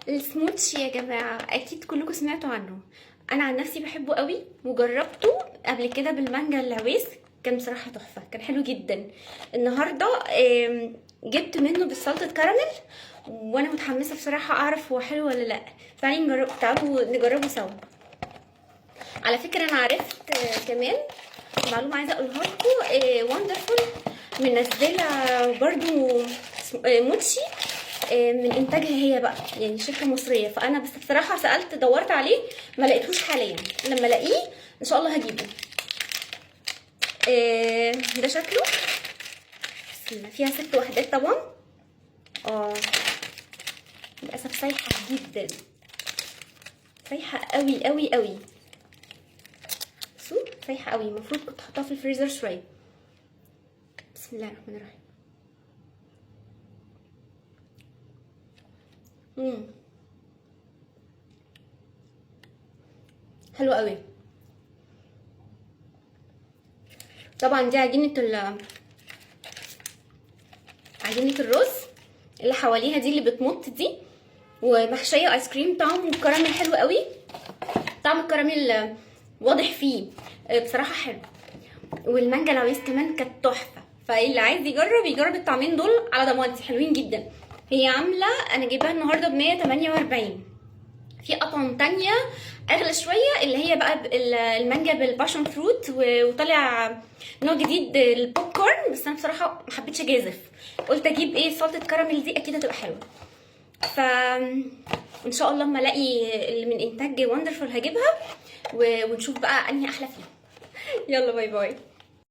السموتشي يا جماعه اكيد كلكم سمعتوا عنه. انا عن نفسي بحبه قوي وجربته قبل كده بالمانجا العويس، كان بصراحه تحفه، كان حلو جدا. النهارده جبت منه بالسلطه كراميل، وانا متحمسه بصراحه اعرف هو حلو ولا لا. تعالوا نجربه سوا. على فكره انا عرفت كمان معلومه عايزه اقولها لكم. وندرفول منزله برضو موتشي من انتاجها هي بقى، يعني شركه مصريه. فانا بس بصراحه سالت دورت عليه ما لقيتهوش حاليا، لما الاقيه ان شاء الله هجيبه. ده شكله. بسم الله، فيها 6 وحدات طبعا. للاسف سايحه جدا، سايحه قوي قوي قوي. سايحه قوي، المفروض كنت احطها في الفريزر شويه. بسم الله الرحمن الرحيم. حلو قوي. طبعا دي عجينه الرز اللي حواليها دي اللي بتمط دي، ومحشيه ايس كريم طعم الكراميل حلو قوي. طعم الكراميل واضح فيه بصراحه حلو. والمانجا العويس كمان كانت تحفه، فاللي عايز يجرب الطعمين دول على ضمانتي، حلوين جدا. هي عامله، انا جايباها النهارده ب 148. في اطعم تانية اغلى شويه، اللي هي بقى المانجا بالباشن فروت، وطالع نوع جديد البوب كورن، بس انا بصراحه ما حبيتش اجازف، قلت اجيب سلطه كراميل دي اكيد هتبقى حلوه. ف ان شاء الله اما الاقي اللي من انتاج وندرفول هجيبها، ونشوف بقى انهي احلى فيهم. يلا باي باي.